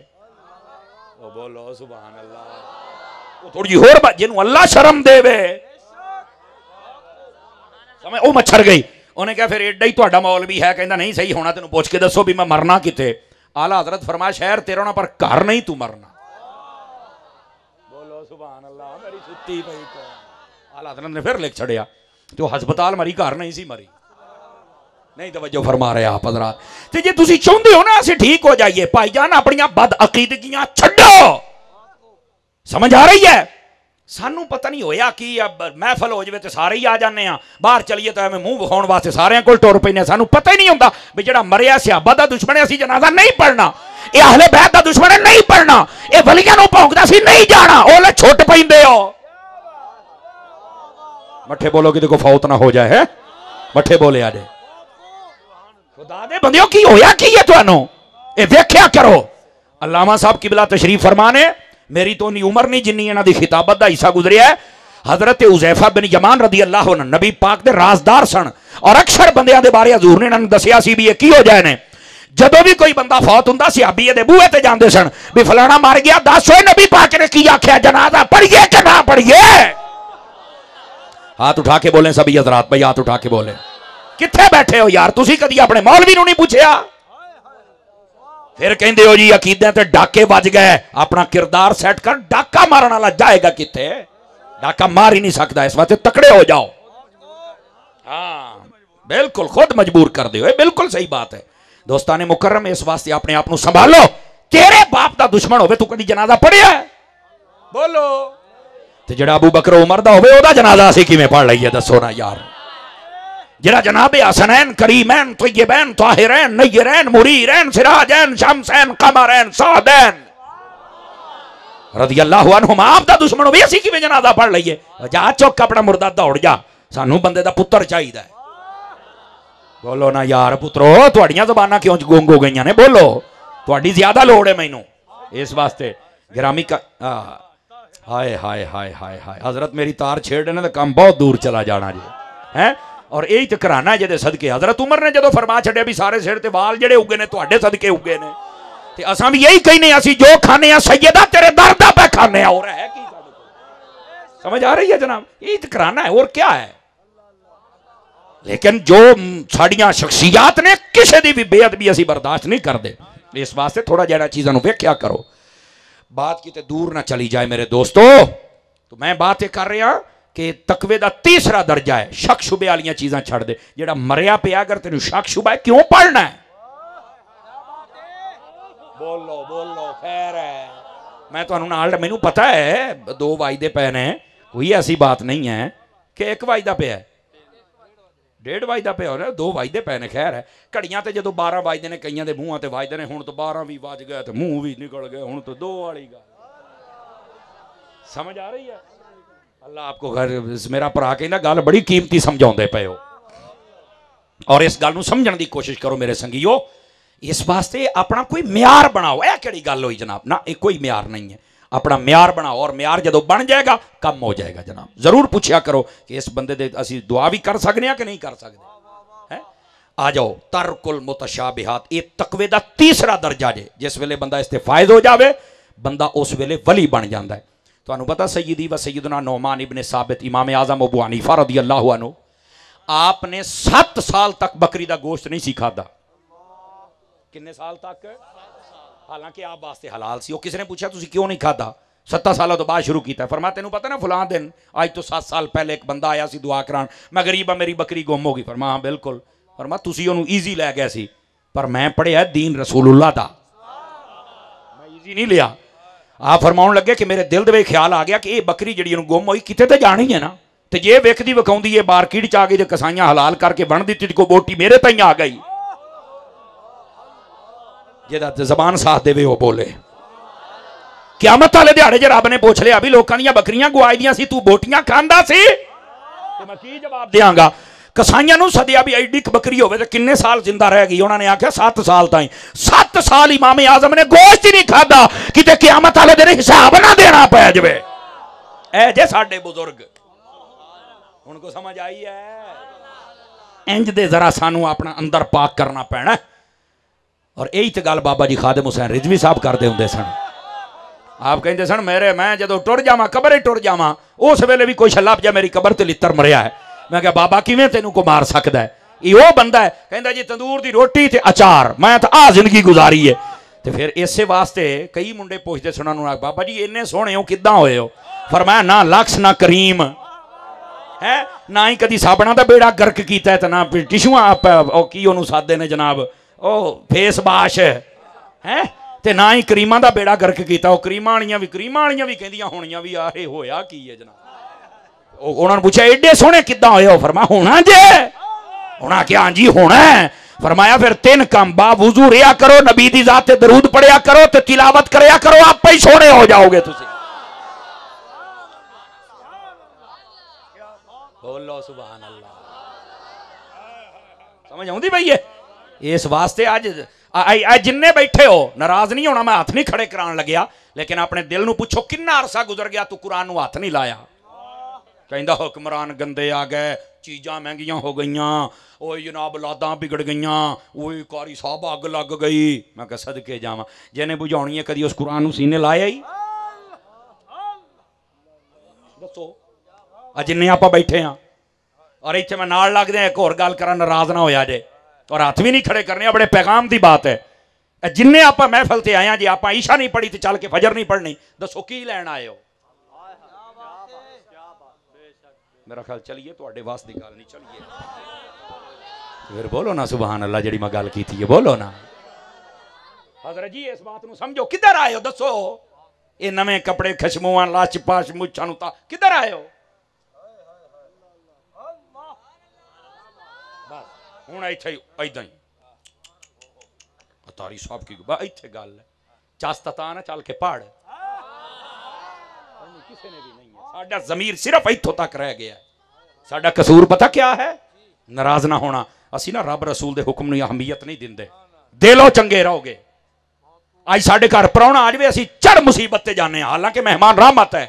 Speaker 1: ओ बोलो सुभान अल्लाह। थोड़ी होर जिन्हों अल्लाह शर्म देवे, समझ, वो मच्छर गई। उन्हें कहा फिर एडा ही तुहाडा मौलवी है, कहता नहीं सही होना, तेन पुछ के दसो भी मैं मरना किते। आला हज़रत फरमाया शहर तेरा ना, पर घर नहीं तू मरना। बोलो सुभान अल्लाह। मेरी सुत्ती पई तो आला हज़रत ने फिर लिख छड़िया, तो हस्पताल मरी, घर नहीं सी मरी। नहीं तवज्जो फरमा रहे आप हज़रात। ते जे तुसी चाहुंदे हो ना असीं ठीक हो जाइए, भाईजान अपनियां बद अकीदगियां छड्डो। समझ आ रही है? सानू पता नहीं होया कि अब महफल हो जाए तो सारे ही आ जाने, बाहर चलीए तो एवं मुंह विखाउण वास्ते सारे कोल टुर पैने। सानू पता ही नहीं होंदा भी जिहड़ा मरिया सहाबा दा दुश्मन है, असीं जनाजा नहीं पढ़ना, ये अहले बैत दा दुश्मन है, नहीं पढ़ना, ये वलियां नूं भौंकदा सी, नहीं जाना, ओले छुट पैंदे हो। मठे बोलो कि देखो फौत ना हो जाए, है मठे बोले आजे। खुदा दे बंदियों की होया की है तुहानू, ये वेख्या करो। अल्लामा साहब किबला तशरीफ फरमाने, मेरी तो नहीं उम्र नहीं जिन्नी इन्हां दी खिताबत दा हिस्सा गुजरिया है। हजरत उज़ैफा बिन यमान रदी अल्लाह अन्हु नबी पाक दे राजदार सन, और अक्सर बंदियां दे बारे हजूर ने इन्हां दसिया सी भी ये की हो जाए ने। जदों भी कोई बंदा फौत हुंदा सहाबी दे बूहे ते जांदे सन भी फलाना मर गया, दस होए नबी पाक ने की आख्या, जनाजा पढ़िए कि ना पढ़िए। हाथ उठा के बोले सभी हजरात, भाई हाथ उठा के बोले। कित्थे बैठे हो यार, तुसी कदी अपने मौलवी नूं नहीं पूछया? फिर कहंदे हो जी अकीदे ते डाके बज गए, अपना किरदार सेट कर, डाका मारन वाला जाएगा कित्थे? डाका मार ही नहीं सकता, इस वास्ते तकड़े हो जाओ। हाँ बिल्कुल, खुद मजबूर कर दे, बिल्कुल सही बात है। दोस्ताने मुकर्रम, इस वास्ते अपने आप को संभालो। तेरे बाप का दुश्मन होवे, तू कभी जनाजा पढ़िया? बोलो ते जिहड़ा अबू बकर उमर दा होवे ओहदा जनाजा असीं किवें पढ़ लईए दसो ना यार। जिहड़ा जनाबे हसनैन करीमैन तय्यबैन ताहिरैन नय्यरैन मुरीरैन सिराजैन शमसैन कमरैन सादैन रज़ियल्लाहु अन्हुमा आप दा दुश्मन होवे असीं किवें जनाजा पढ़ लईए। जा चुक अपना मुर्दा दौड़ जा, सानू बंदे दा पुत्तर चाहिदा है। बोलो ना यार पुत्रो, तुहाड़ियां ज़बानां क्यों गुंग हो गईयां ने? बोलो, तुहाड़ी ज्यादा लोड़ है मैनू इस वास्ते। गिरामी का हाय हाय हाय हाय हाय, हजरत मेरी तार छेड़ने तो काम बहुत दूर चला जाना जी है। और यही तो कराना जे सदके हजरत उमर ने जो फरमा छड़िया भी सारे सिर ते वाल जेड़े उगे ने तुहाडे सदके उगे ने, ते असां भी यही कहने असीं जो खाने आ सैयदा तेरे दर दा पे खाने और है की समझ आ रही है जनाब? यही तो कराना है और क्या है। लेकिन जो साड़ियां शख्सियात ने किसी की भी बेअदबी असीं बर्दाश्त नहीं करते। इस वास्ते थोड़ा जरा चीज़ों वेख्या करो, बात किते दूर ना चली जाए मेरे दोस्तों। तो मैं बात ये कर रहा कि तकवे का तीसरा दर्जा है शक शुबे वाली चीज़ां छड़ दे। जेड़ा मरिया पिया अगर तेन शक शुबा है क्यों पढ़ना है? बोलो बोलो खैर है। मैं तुहानू नाल मैनू पता है 2 वजदे पे ने, कोई ऐसी बात नहीं है कि 1 वजदा पिया है 1:30 वजदा पिया हो रहा 2 वजदे पे ने। खैर है घड़ियां तो जो 12 वजदे ने कईयां दे मूहां ते वजदे ने, हुण तो 12 भी वज गए तो मूँह भी निकल गए, हुण तो 2 वाली गल समझ आ रही है। अल्लाह आपको घर मेरा भरा कहना गल बड़ी कीमती समझाते पे हो और इस गल समझने की कोशिश करो मेरे संगियो। इस वास्ते अपना कोई म्यार बनाओ। यह केड़ी गल हुई जनाब? ना एक कोई म्यार नहीं है, अपना म्यार बनाओ और म्यार जो बन जाएगा कम हो जाएगा जनाब। जरूर पूछा करो कि इस बंदे दे असी दुआ भी कर सकते हैं कि नहीं कर सकते हैं। आ जाओ तर्कुल मुतशाबिहात, ये तकवे का तीसरा दर्जा जे। जिस वेले बंदा इससे फायद हो जाए बंदा उस वेले वली बन जाता है। तुहानू पता सय्यदी व सय्यदना नौमान इब्ने साबित इमाम आज़म अबू हनीफा रज़ियल्लाहु अन्हु आपने 7 साल तक बकरी का गोश्त नहीं सी खादा। किन्ने साल तक? हालांकि आप वास्ते हलाल सी। किसी ने पूछा तुसी क्यों नहीं खाता? 7 सालों तो बाद शुरू किया। फरमा तेनू पता ना फलां दिन आज तो 7 साल पहले एक बंदा आया सी दुआ करान, मैं गरीब आ मेरी बकरी गुम हो गई। फरमा हाँ बिल्कुल। फरमा तुसी ओनू ईजी लै गए सी, पर मैं पढ़िया दीन रसूलुल्लाह दा, मैं ईजी नहीं लिया। आप फरमाउण लगे कि मेरे दिल दे ख्याल आ गया कि ये बकरी जी गुम हुई किते तो जानी है ना, तो जे विकदी विकाउंदी है मार्केट च आ गई तो कसाइयां हलाल करके बन दी कोई बोटी मेरे ताईं आ गई। जेदा जबान साथ देवे वो बोले। क़यामत वाले दिहाड़े च रब ने पूछ लिया भी लोगों दी बकरियां गुआई दियां सी, तू बोटियां खांदा सी, तो मैं की जवाब देंगा? कसाइयां नूं सदिया भी एडी बकरी होवे तो किन्ने साल जिंदा रह गई? उन्होंने आख्या 7 साल ताईं। 7 साल इमाम आजम ने गोश्त ही नहीं खादा, किते क़यामत वाले दिन हिसाब ना देना पै जावे। ऐ जे साडे बुजुर्ग, हुण को समझ आई है? इंज दे जरा सानू अपना अंदर पाक करना पैना। और यही तो गल बाबा जी खादिम हुसैन रिजवी साहब करते होंगे सन। आप कहते सन मेरे मैं जो टुर जावा कबर ही टुर जावा उस वेले भी कोई लभ जा मेरी कबर ते लित्तर मरिया है। मैं क्या बाबा किवें तेनू को मार सकता है? ये बंदा है कहता जी तंदूर की रोटी ते अचार, मैं तो आ जिंदगी गुजारी है। तो फिर इस वास्ते कई मुंडे पुछते सुना बाबा जी इन्ने सोहने हो किदां होए हो? फरमाया ना लक्स ना करीम है, ना ही कदी साबना का बेड़ा गर्क किया तो ना टिशूआ की ओनू सादे ने जनाब ओ फेस वाश है, ते ना ही करीमां का बेड़ा गर्क किया। करीमां वालियां भी कहदियां होणियां भी आए होया की है जनाब। उन्होंने पूछा एडे सोहने किदां होए हो? फरमाया होना जे। उन्होंने क्या जी होना है? फरमाया फिर 3 काम बावुजू रिया करो, नबी दी जात ते दरूद पढ़िया करो, ते तिलावत करया करो, आप ही सोहने हो जाओगे तुसी। बोलो सुभान अल्लाह। समझ आउंदी भई है? इस वास्ते अज जिन्ने बैठे हो नाराज नहीं होना, मैं हाथ नहीं खड़े कराने लग्या, लेकिन अपने दिल नू पूछो कितना अरसा गुजर गया तू कुरान नू हाथ नहीं लाया। कहंदा हुक्मरान गंदे आ गए, चीज़ां महंगियां हो गई, ओ जनाब लादां बिगड़ गई, ओ कारी साहब अग लग गई। मैं कह सदके जावां जिन्हें बुझाउणी है कदी उस कुरान नू सीने लाया ही? दसो जिन्ने आप बैठे हाँ और इतने मैं नाल लगदे एक होर गल करा नाराज ना होया जे, और हाथ भी नहीं खड़े करने, बड़े पैगाम की बात है। जिन्ने आप महफल से आए जी आप ईशा नहीं पढ़ी तो चल के फजर नहीं पढ़नी, दसो की लैन आए हो? मेरा ख्याल चलिए थोड़े वास की गल नहीं चलिए, फिर बोलो ना सुभान अल्लाह। जी मैं गल की थी बोलो ना हजरत जी, इस बात को समझो किधर आए हो? दसो ये नवे कपड़े खशमुआ लाश पाश मुछा नु किधर आए हो हूँ इत्थे इदा ही अतारी साहब की इत्थे गल है चास्ता ना चल के पहाड़ किसी ने भी नहीं है साडा ज़मीर सिर्फ इत्थों तक रह गया है साडा कसूर पता क्या है नाराज ना होना असी ना रब रसूल दे हुक्म नूं अहमियत नहीं दिंदे दे लो चंगे रहोगे अज साडे घर प्राहुणा आ जाए असी चढ़ मुसीबत ते जाने हालांकि मेहमान रहमत है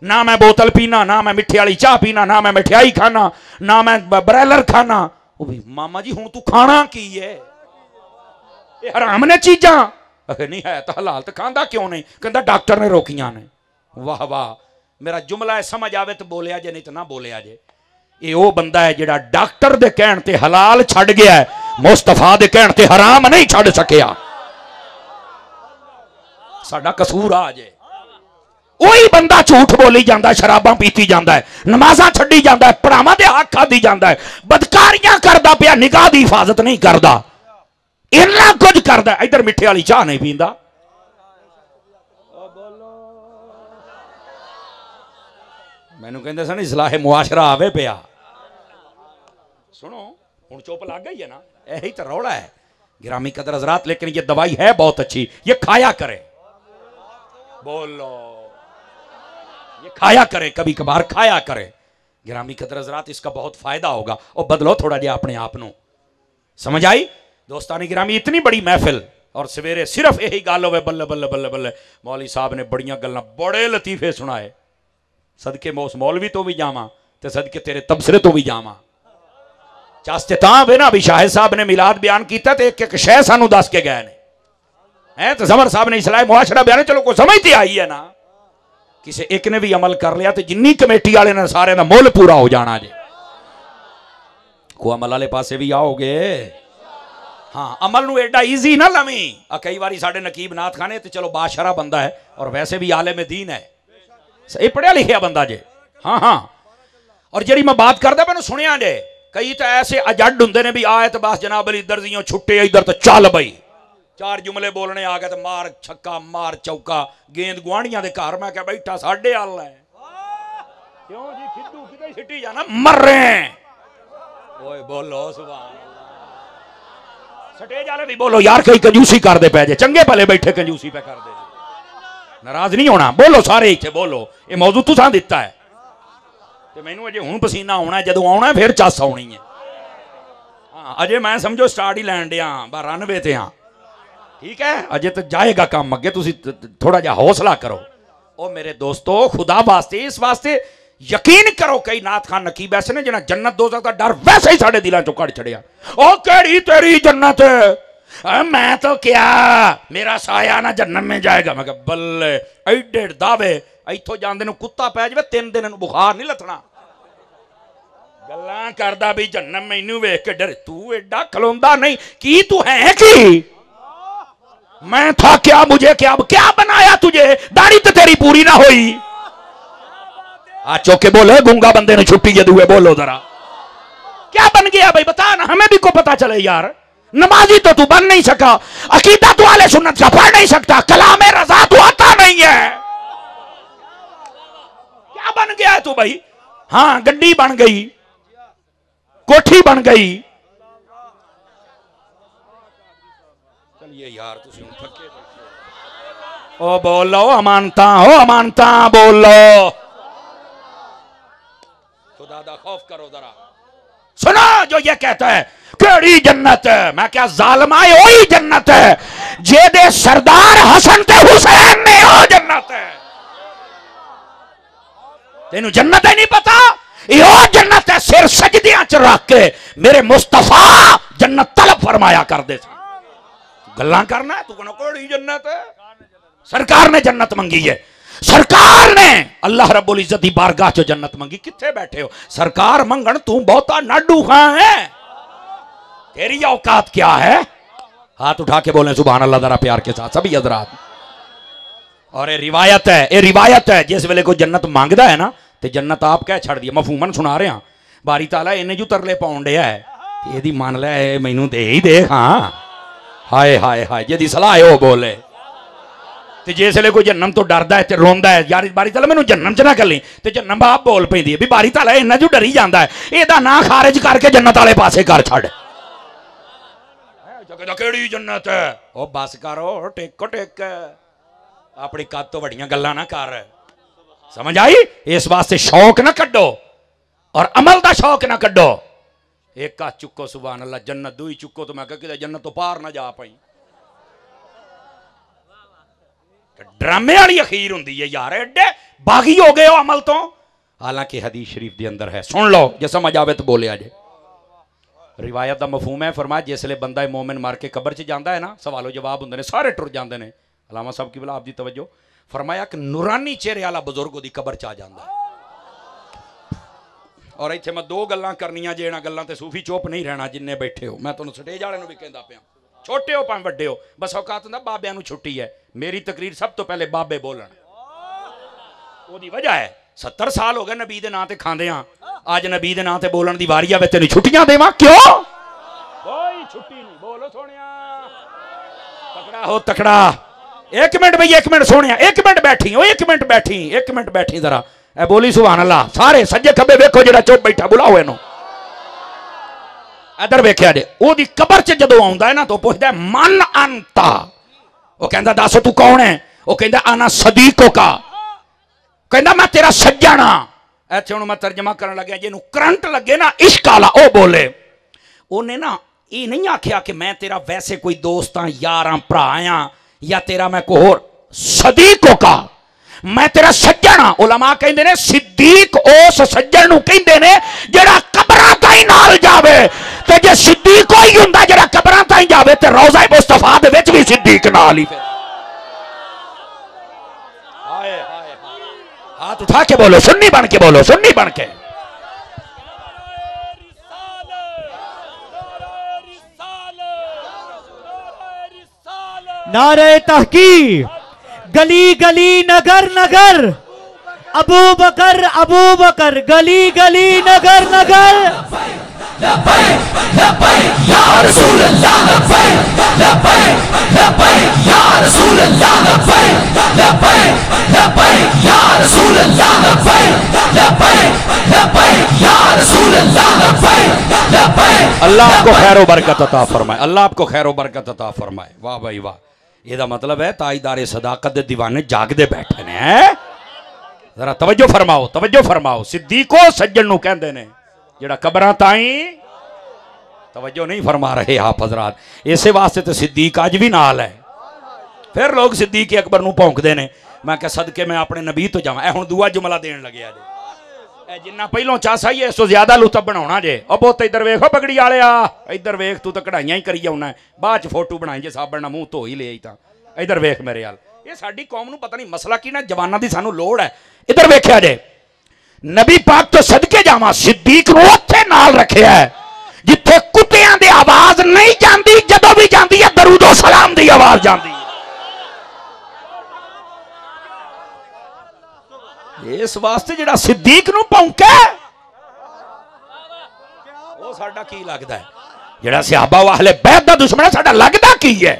Speaker 1: ना मैं बोतल पीना ना मैं मिठे वाली चाह पीना ना मैं मिठाई खाना ना मैं ब्रैलर खाना मामा जी हुण तू खाना की है ये हराम ने चीजा नहीं है तो हलाल तो खांदा क्यों नहीं कहता डॉक्टर ने रोकियां ने वाह वाह मेरा जुमला है समझ आवे तो बोलिया जे नहीं तो ना बोलिया जे ये वो बंदा है जिहड़ा डॉक्टर दे कहण ते हलाल छड़ गया है मुस्तफा दे कहण ते हराम नहीं छड़ सकिया साडा कसूर आ जे वही बंदा झूठ बोली जाता शराबां पीती जाता है नमाज़ां छड्डी जाता है भरावां दे हक खादी जाता है बदकारियां करदा पिया निगाह दी हिफाजत नहीं करदा इन्ना कुछ करदा इधर मिठे वाली चाह नहीं पींदा मैनू कहंदे सन इस्लाह मुआशरा आवे पिया सुनो हुण चुप लग गई है ना यही तो रौला है गिरामी कदर हजरात लेकिन ये दवाई है बहुत अच्छी ये खाया करे बोलो ये खाया करे कभी कभार खाया करे गिरामी कदर हजरात इसका बहुत फायदा होगा और बदलो थोड़ा जिहा अपने आप नूं समझ आई दोस्तानी गिरामी इतनी बड़ी महफिल और सवेरे सिर्फ यही गल होवे बल्ले बल्ले बल्ले बल्ले मौलवी साहब ने बड़ियां गल्लां बड़े लतीफे सुनाए सदके मैं उस मौलवी तो भी जावां ते सदके तेरे तबसरे तो भी जावां चास्ते तां वे ना भी शाहिद साहब ने मिलाद बयान किया तो एक एक शह सानू दस के गए ने हैं तो समर साहब ने इस्लाह मुआशरा बयान चलो कोई समझ ते आई है ना किसी एक ने भी अमल कर लिया तो जिन्नी कमेटी वाले ने सारे का मुल पूरा हो जाना जे को अमल वाले पासे भी आओगे हाँ अमल नूं एडा ईजी ना लवी कई बार साडे नकीब नाथ खाने तो चलो बादशाह बंदा है और वैसे भी आले में दीन है ये पढ़िया लिखिया बंदा जे हाँ हाँ और जी मैं बात करदा मैंने सुनिया जे कई तो ऐसे अजड होंगे ने भी आए तो बस जनाब अली इधर दियों छुट्टे इधर तो चल बई चार जुमले बोलने आ गए तो मार छक्का मार चौका गेंद गुआढ़ियां दे घर मैं क्या बैठा साढ़े हाल है क्यों जी खिद्दू किते सिटी जाना मर रहे ओए बोलो सुभान स्टेज वाले भी बोलो यार कई कंजूसी कर दे पे जे चंगे भले बैठे कंजूसी पे कर दे नाराज नहीं होना बोलो सारे इत्थे बोलो ये मौजू तुसां दिता है तो मैनू अजे हुण पसीना आना है जदों आना फिर चस आनी है हाँ अजे मैं समझो स्टार्ट ही लैन दिया रनवे ते हाँ ठीक है अजे तो जाएगा काम अगे तुसी थोड़ा जा हौसला करो ओ मेरे दोस्तों खुदा वास्ते इस वास्ते यकीन करो कई नाथ खान नकीब ऐसे ने जिन्हें जन्नत दोज़ख का डर वैसे ही साढ़े दिलों चों कढ़ छड़िया ओ केड़ी तेरी जन्नत मैं तो क्या मेरा साया ना जन्नत में जाएगा मैं बल्ले एडे दावे इथों जांदे नूं कुत्ता पै जावे 3 दिन बुखार नहीं लथना गल्लां करदा भी जन्नत मैनू वेख के डर तू एडा खलोंदा नहीं की तू है की मैं था क्या मुझे क्या क्या बनाया तुझे दाढ़ी तो तेरी पूरी ना हुई आ चौके बोले गूंगा बंदे ने छुट्टी ये दुए बोलो जरा क्या बन गया भाई बता ना हमें भी को पता चले यार नमाजी तो तू बन नहीं सका अकीदा तो आले सुन्नत का पढ़ नहीं सकता कलाम रजा तो आता नहीं है क्या बन गया तू भाई हाँ गड्डी बन गई कोठी बन गई चलिए यार तुसी थके ओ बोलो अमानता बोलो खुदा दा खौफ करो जरा सुनो जो ये कहता है केड़ी जन्नत है मैं क्या जालिम आए वही जन्नत है जेदे सरदार हसन ते हुसैन ने ओ जन्नत है तेनू जन्नत है नहीं पता यो जन्नत है सिर सजदियां च रख के मेरे मुस्तफा जन्नत तलब फरमाया कर दे गल्लां करना है तू कहना केड़ी जन्नत है सरकार ने जन्नत मंगी है सरकार ने अल्लाह रब्बुल इज्जत की बारगाह चो जन्नत मंगी किथे बैठे हो सरकार मंगन तू बहुता नाडू खां है तेरी औकात क्या है हाथ उठा के बोले सुभान अल्लाह जरा प्यार के साथ सभी हजरात और ये रिवायत है जिस वेले कोई जन्नत मांगदा है ना तो जन्नत आप कह छड़ दी मफहूमन सुना रहे हैं बारी ताला इन्हें जो तरले पाउन दिया है यदि मान लै मैनू दे ही दे हाँ हाय हाय हाय जी सलाह है वो बोले ते जिसले कोई जन्नम तो डरदा है ते रोंदा है यार बारी ताला मैनू जन्नम च ना कली ते जन्नम आप बोल पैंदी है भी बारी ताला इन्ना जो डरी जांदा है एदा ना खारिज करके जन्नत वाले पासे कर छड़ केड़ी जन्नत है ओ बस करो टेको टेक अपनी कद तो बड़ियां गल्लां ना कर समझ आई इस वास्ते शौक ना कड्डो और अमल का शौक ना कड्डो एक हाथ चुको सुभान अल्लाह जन्नत दूई चुको तो मैं कह जन्नत तो पार ना जा पाई ड्रामे वाली अखीर होंदी है यार एडे बागी हो गए हो अमल तो हालांकि हदीस शरीफ के अंदर है सुन लो जे समझ आवे तो बोले जे रिवायत का मफहूम है फरमाया जिसले बंदा मोमिन मार के कबर च जाता है ना सवालो जवाब होंगे ने सारे टुर जाते हैं अलामा साहब की बला आपकी तवज्जो फरमाया कि नूरानी चेहरे वाला बुजुर्ग की कबर च आ जाता है और इत्थे मैं दो गल्लां करनियां जे इन्हां गल्लां ते सूफी चुप नहीं रहना जिन्ने बैठे हो मैं तुहानूं स्टेज वाले भी कहंदा पिया छोटे हो भावें वड्डे हो बस औकात हुंदा बाबियां नूं छुट्टी है मेरी तकरीर सब तो पहले बाबे बोलन ओदी वजह है 70 साल हो गए नबी दे नां ते खांदे हां अज नबी दे नां ते बोलन दी वारी आवे तैनूं छुट्टियां देवां क्यों कोई छुट्टी नहीं बोलो सोनिया तकड़ा हो तकड़ा एक मिनट भाई एक मिनट सोनिया एक मिनट बैठी ओ एक मिनट बैठी जरा ए बोली सुभान अल्लाह सारे सज्जे खब्बे वेखो जेड़ा चुप बैठा बुलाओ इहनूं इधर वेख्या जे ओदी कबर च जदों आउंदा है ना तो पुछदा है मन अंता वो कहंदा दस तू कौन है वो कहंदा आना सदीको का कहंदा मैं तेरा सज्जन हां इत्थे हुण मैं तर्जमा करन लग्या जिन्नू करंट लगे ना इश्क वाला ओ बोले ओने ना ये नहीं आख्या कि मैं तेरा वैसे कोई दोस्त हां यार हां भरा हां या तेरा मैं कोई होर सदीको का मैं तेरा सज्जन हां उलमा कहंदे ने सिद्दीक उस सज्जन नूं कहंदे ने जेड़ा कबरां ताईं नाल जावे ते जे सिद्दीक होई हुंदा जेड़ा कबरां ताईं जावे ते रोज़ा मुस्तफा दे विच भी सिद्दीक नाल ही हाय हाय हाथ उठा के बोलो सुन्नी बन के बोलो सुन्नी बन के
Speaker 2: नारे तहकीक गली गली नगर नगर अबू बकर गली गली नगर नगर या रसूल अल्लाह या रसूल अल्लाह या रसूल अल्लाह या रसूल अल्लाह
Speaker 1: अल्लाह आपको खैर बरकत अता फरमाए अल्लाह आपको खैर बरकत अता फरमाए वाह भाई वाह ਇਹਦਾ मतलब है ताजदारे सदाकत दे दीवाने जागदे बैठे ने जरा तवज्जो फरमाओ सिद्दीको सज्जन नूं कहंदे ने जेड़ा कबरां ताईं तवज्जो नहीं फरमा रहे आप हजरात इसे वास्ते तो सिद्दीक अज भी नाल है फिर लोग सिद्दीक अकबर नूं भौंकदे ने मैं कहा सदके मैं अपने नबी तो जावां ए हुण दूआ जुमला देण लग्या जे जिन्ना पहलों चासा ही है इस तो ज्यादा लुत्फ बनाना जे ओ पुत इधर वेखो पगड़ी वालिया इधर वेख तू तो कढ़ाइयां ही करी आउना बाद च फोटो बनाई जे साबण नाल मुंह धो ही ले तां इधर वेख मेरे हाल ये साडी कौम नूं पता नहीं मसला की ना जवानां दी सानूं लोड़ है इधर वेख्या जे नबी पाक तो सदके जावां सिद्दीक नूं उत्थे नाल रखिया है जिथे कुत्तियां दी आवाज नहीं जांदी जदों भी जांदी है दरूदो सलाम दी आवाज जांदी इस वास्ते जेड़ा सिद्दीक नूं भौंके वो साडा की लगदा है जेड़ा सहाबा वाले बैत दा दुश्मन है साडा लगदा की है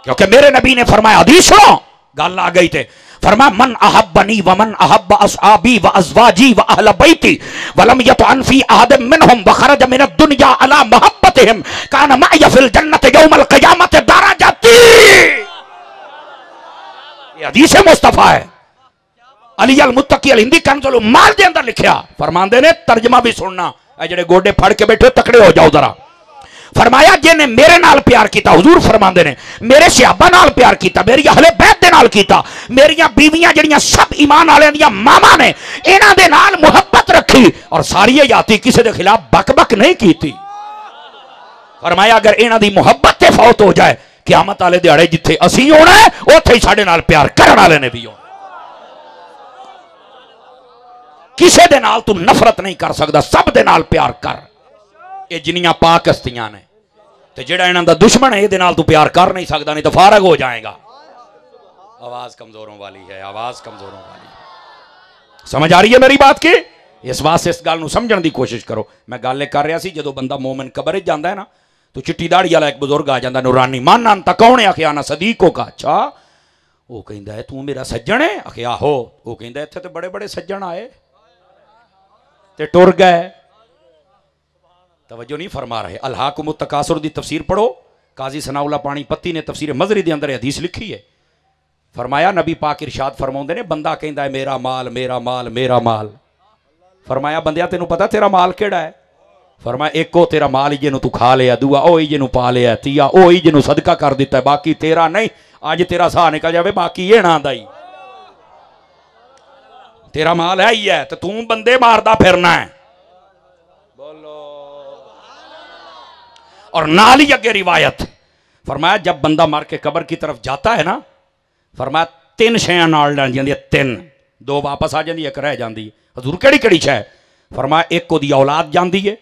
Speaker 1: क्योंकि मेरे नबी ने फरमाया हदीस सुनो गल आ गई थे फरमाया मन अहब्बनी व मन अहब्ब असहाबी व अज़वाजी व अहल बैती व लम यतअन फी अहद मिनहुम व खरज मिन दुनिया अला मोहब्बतिहिम कान मअय फिल जन्नत यौमल क़ियामत दराजाती ये हदीस मुस्तफा है अली अल मुत्तकी अल हिंदी कंजुल माल दे अंदर लिखिया फरमांदे ने तर्जमा भी सुनना ए जेड़े गोडे फड़ के बैठे तकड़े हो जाओ जरा फरमाया जिन्हें मेरे नाल प्यार किया हुजूर फरमांदे ने मेरे सहाबा नाल प्यार किया मेरी अहले बैत दे नाल किया मेरियां बीवियां जड़ियां सब ईमान वालियां दियां मामा ने इन्हां दे नाल मुहब्बत रखी और सारी याती किसी के खिलाफ बक नहीं की फरमाया अगर इन्हां दी मुहब्बत ते फौत हो जाए क़यामत वाले दिहाड़े जिथे असीं होना है उत्थे ही साडे नाल प्यार करन वाले ने भी होना किसी दे नाल तू नफरत नहीं कर सकदा सब दे नाल प्यार कर ये जिन्नियां पाक हस्तियां ने ते जेड़ा इन्हां दा दुश्मन है ये दे नाल तू प्यार कर नहीं सकदा नहीं तो फारग हो जाएगा आवाज कमजोरों वाली है आवाज कमजोरों वाली है समझ आ रही है मेरी बात की इस वास्ते इस गल नूं समझण दी कोशिश करो मैं गल कर रहा सी जदों बंदा मोमिन कबर च जांदा है ना तो चिट्टी दाड़ी वाला एक बुजुर्ग आ जाता नूरानी मान अंता कौन है आखिया ना सदीको का अच्छा वो कहता है तू मेरा सज्जन है? आखे आहो। वो कहता इत्थे तो बड़े बड़े सज्जन आए ते टुर गए। तवज्जो नहीं फरमा रहे। अलहाकुमुत तकासुर दी तफसीर पढ़ो, काजी सनाउल्लाह पानीपत्ती ने तफसीर मजरी दे अंदर हदीस लिखी है। फरमाया नबी पाक इरशाद फरमाउंदे ने बंदा कहता है मेरा माल मेरा माल मेरा माल। फरमाया बंदिया तेनू पता तेरा माल केड़ा है? फरमाया एक हो तेरा माल जिन्हों तू खा लिया, दूआ ओ ही जिन्हों पा लिया, तीया ओ ही जिन्हों सदका कर दिता है, बाकी तेरा नहीं। अज तेरा साह निकल जाए बाकी ये ना आंदा ही तेरा माल है ही है, तो तू बंदे मारदा फिरना है। बोलो। और नाल ही अगे रिवायत फरमाया जब बंदा मर के कब्र की तरफ जाता है ना, फरमाया तीन शैयां नाल लैन जांदियां, तीन, दो वापस आ जाती, एक रह जाती। हजूर केड़ी केड़ी शै? फरमाया एक ओदी औलाद जाती है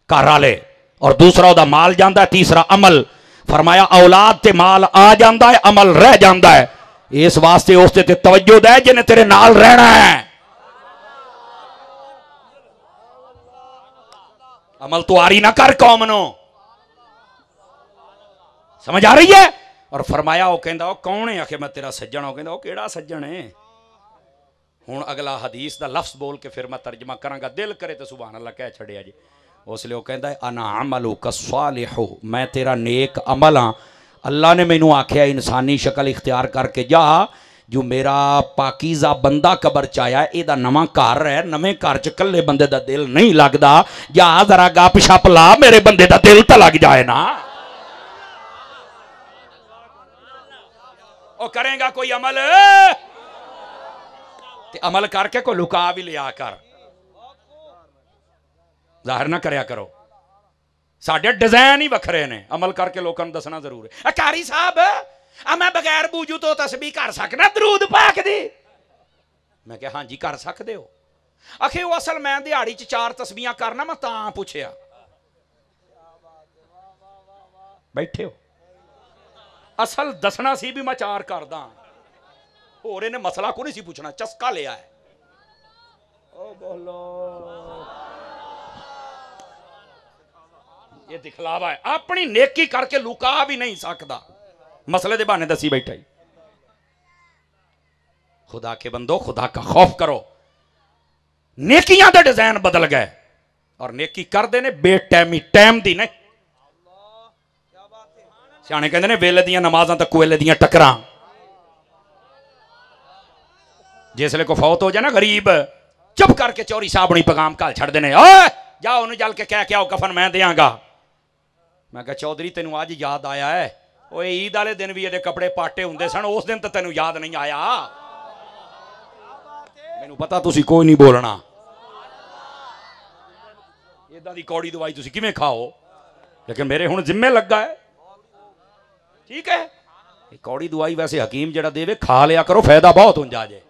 Speaker 1: घर वाले, और दूसरा ओदा माल जाता है, तीसरा अमल। फरमाया औलाद ते माल आ जाता है, अमल रह जाता है। इस वास्ते उस ते तवज्जो दे जिन्हें तेरे नाल रहना है। अमल तो आरी ना कर कौम नो, समझ आ रही है? और फरमाया वो कहता कौन है? आखे मैं तेरा सज्जन। हो कहता केड़ा सज्जन है? हुण अगला हदीस का लफ्ज बोल के फिर मैं तर्जमा करांगा, दिल करे तो सुभान अल्लाह कह छड़िया जी। उसलिए वो कहता है अना अमलु कस्सालिहु, मैं तेरा नेक अमल हाँ। अल्लाह ने मैनू आख्या इंसानी शक्ल इख्तियार करके जा, जो मेरा पाकीज़ा बंदा कबर च आया, एदा नवा घर है, नवे घर च कल्ले बंदे दा दिल नहीं लगदा, जा जरा गप शप ला, मेरे बंदे दा दिल तो लग जाए ना। ओ करेगा कोई अमल ते अमल करके कोई लुका भी लिया कर, जाहिर ना करया करो। साडे डिजाइन ही वखरे ने, अमल करके लोगों को दसना जरूर है। कारी साहब मैं बगैर बूजू तो तस्बीह कर सकना दरूद पाक दी? मैं क्या हाँ जी कर सकते हो। आखे वो असल मैं दिहाड़ी च 4 तस्बीहां करना, मैं तां पूछया। बैठे हो, असल दसना सी भी मैं 4 करदा, होर इन्हें मसला को नहीं सी पूछना, चस्का लिया है। ओ बोलो, ये दिखलावा है, अपनी नेकी करके लुका भी नहीं सकता, मसले दे बहाने दसी बैठा ही। खुदा के बंदो खुदा का खौफ करो। नेकियां दे डिजाइन बदल गए और नेकी करते ने बेटैमी, टाइम दी नहीं। सियाने कहते ने वेले दियां नमाज़ां ते कोयले दियां टकरां। जिसले को फौत हो जाए ना गरीब, चुप करके चोरी साबणी पैगाम घल छड़ देने, जाओ उन्हें जल के कह के आओ कफन मैं देंगा। मैं कहा चौधरी तेन अज याद आया है? वो ईद वाले दिन भी ये कपड़े पाटे होंगे सन, उस दिन तो तेन याद नहीं आया। मैनू पता तुसी कोई नहीं बोलना, इदा दी कौड़ी दवाई तुसी किवें खाओ, लेकिन मेरे हुण जिम्मे लगा है। ठीक है, कौड़ी दवाई वैसे हकीम जड़ा देवे खा लिया करो, फायदा बहुत हो जाए।